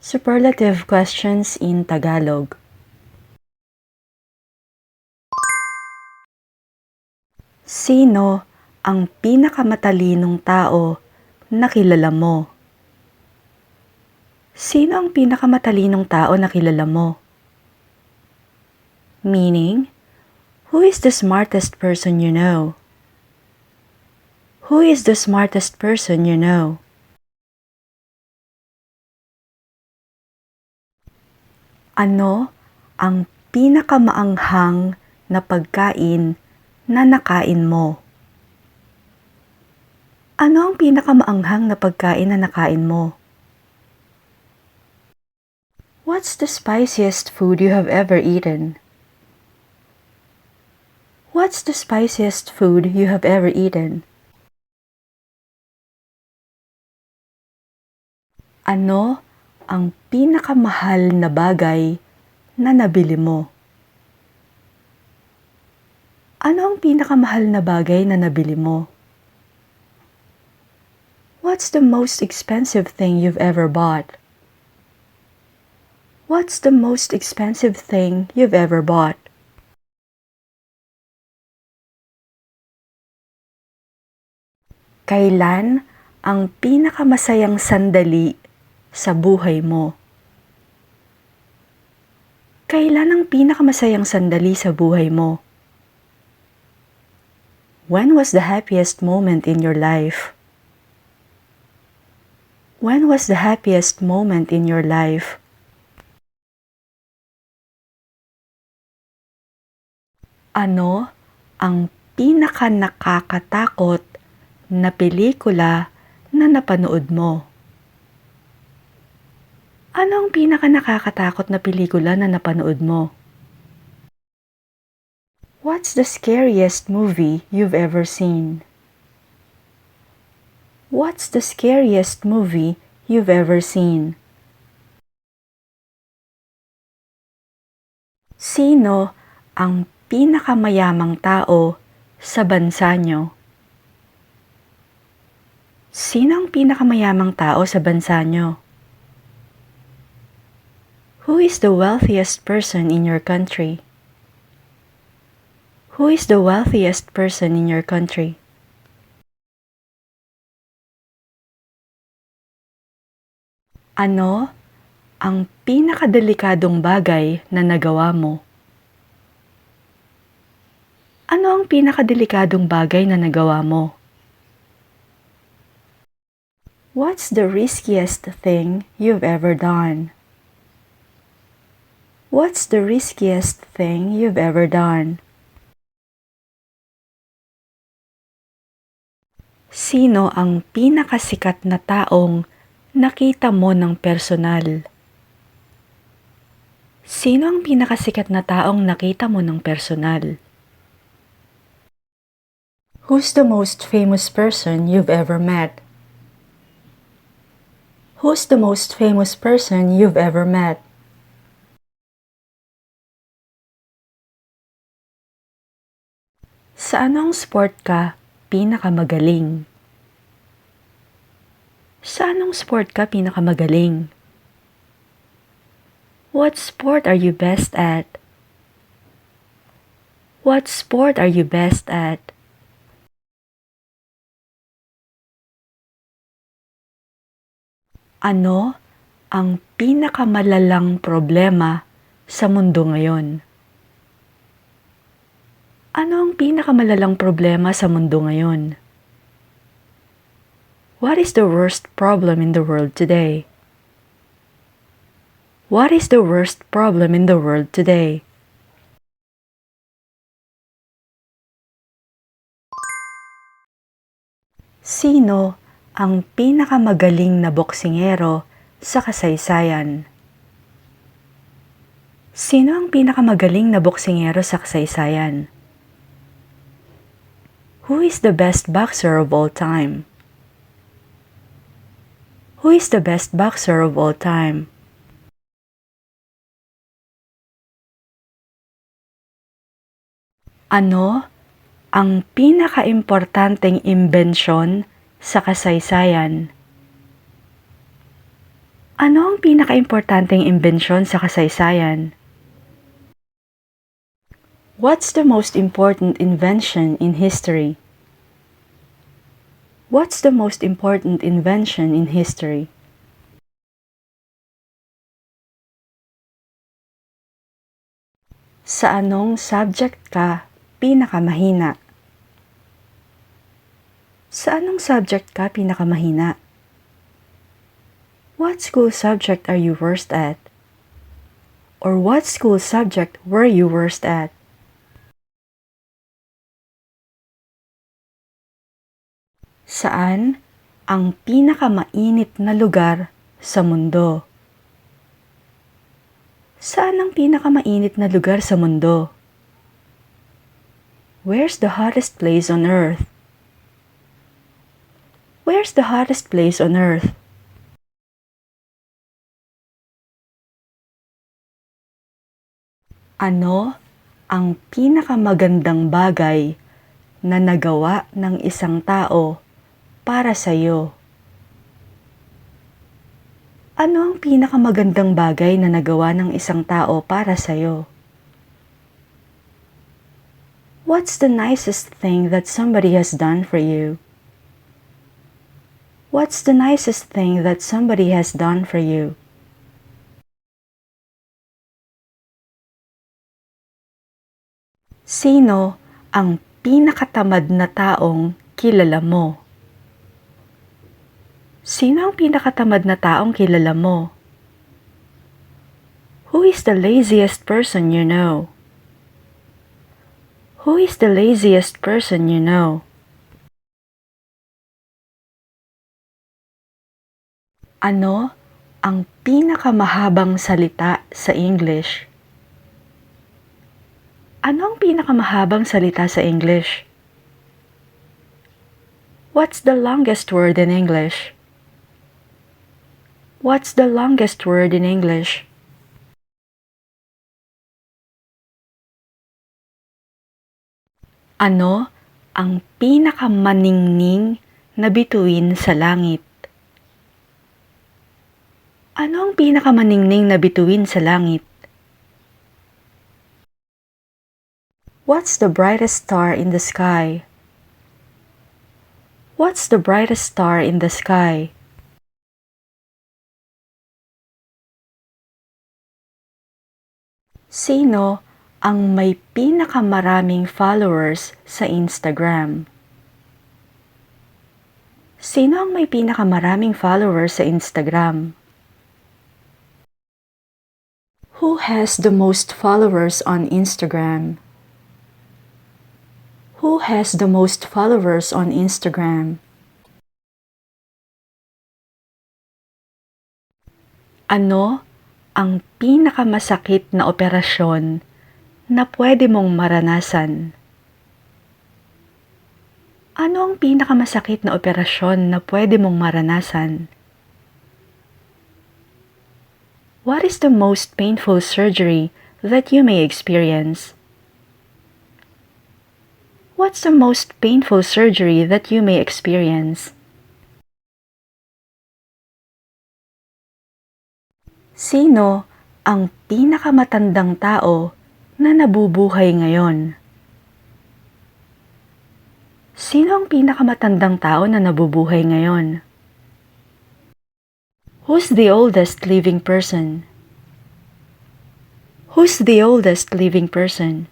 Superlative questions in Tagalog. Sino ang pinakamatalinong tao na kilala mo? Sino ang pinakamatalinong tao na kilala mo? Meaning, who is the smartest person you know? Who is the smartest person you know? Ano ang pinakamaanghang na pagkain na nakain mo? Ano ang pinakamaanghang na pagkain na nakain mo? What's the spiciest food you have ever eaten? What's the spiciest food you have ever eaten? Ano ang pinakamahal na bagay na nabili mo? Ano ang pinakamahal na bagay na nabili mo? What's the most expensive thing you've ever bought? What's the most expensive thing you've ever bought? Kailan ang pinakamasayang sandali sa buhay mo? Kailan ang pinakamasayang sandali sa buhay mo? When was the happiest moment in your life? When was the happiest moment in your life? Ano ang pinaka-nakakatakot na pelikula na napanood mo? Ano ang pinaka-nakakatakot na pelikula na napanood mo? What's the scariest movie you've ever seen? What's the scariest movie you've ever seen? Sino ang pinakamayamang tao sa bansa nyo? Sino ang pinakamayamang tao sa bansa nyo? Who is the wealthiest person in your country? Who is the wealthiest person in your country? Ano ang pinakadelikadong bagay na nagawa mo? Ano ang pinakadelikadong bagay na nagawa mo? What's the riskiest thing you've ever done? What's the riskiest thing you've ever done? Sino ang pinakasikat na taong nakita mo ng personal? Sino ang pinakasikat na taong nakita mo ng personal? Who's the most famous person you've ever met? Who's the most famous person you've ever met? Sa anong sport ka pinakamagaling? Sa anong sport ka pinakamagaling? What sport are you best at? What sport are you best at? Ano ang pinakamalalang problema sa mundo ngayon? Ano ang pinakamalalang problema sa mundo ngayon? What is the worst problem in the world today? What is the worst problem in the world today? Sino ang pinakamagaling na boksingero sa kasaysayan? Sino ang pinakamagaling na boksingero sa kasaysayan? Who is the best boxer of all time? Who is the best boxer of all time? Ano ang pinakaimportanteng imbensyon sa kasaysayan? Ano ang pinakaimportanteng imbensyon sa kasaysayan? What's the most important invention in history? What's the most important invention in history? Sa anong subject ka pinakamahina? Sa anong subject ka pinakamahina? What school subject are you worst at? Or what school subject were you worst at? Saan ang pinakamainit na lugar sa mundo? Saan ang pinakamainit na lugar sa mundo? Where's the hottest place on earth? Where's the hottest place on earth? Ano ang pinakamagandang bagay na nagawa ng isang tao para sa iyo? Ano ang pinakamagandang bagay na nagawa ng isang tao para sa iyo? What's the nicest thing that somebody has done for you? What's the nicest thing that somebody has done for you? Sino ang pinakatamad na taong kilala mo? Sino ang pinakatamad na taong kilala mo? Who is the laziest person you know? Who is the laziest person you know? Ano ang pinakamahabang salita sa English? Ano ang pinakamahabang salita sa English? What's the longest word in English? What's the longest word in English? Ano ang pinakamaningning na bituin sa langit? Ano ang pinakamaningning na bituin sa langit? What's the brightest star in the sky? What's the brightest star in the sky? Sino ang may pinakamaraming followers sa Instagram? Sino ang may pinakamaraming followers sa Instagram? Who has the most followers on Instagram? Who has the most followers on Instagram? Ano ang pinakamasakit na operasyon na pwede mong maranasan? Ano ang pinakamasakit na operasyon na pwede mong maranasan? What is the most painful surgery that you may experience? What's the most painful surgery that you may experience? Sino ang pinakamatandang tao na nabubuhay ngayon? Sino ang pinakamatandang tao na nabubuhay ngayon? Who's the oldest living person? Who's the oldest living person?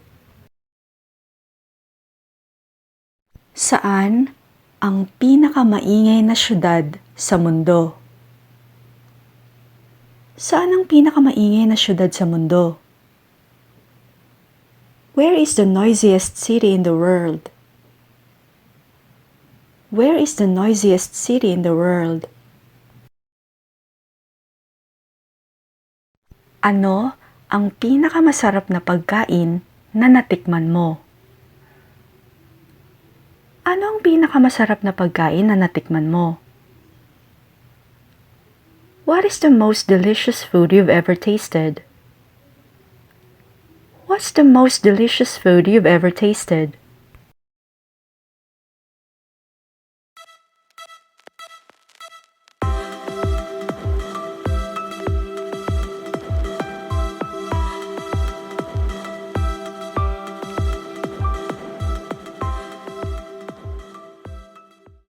Saan ang pinakamaingay na syudad sa mundo? Saan ang pinakamaingay na syudad sa mundo? Where is the noisiest city in the world? Where is the noisiest city in the world? Ano ang pinakamasarap na pagkain na natikman mo? Ano ang pinakamasarap na pagkain na natikman mo? What is the most delicious food you've ever tasted? What's the most delicious food you've ever tasted?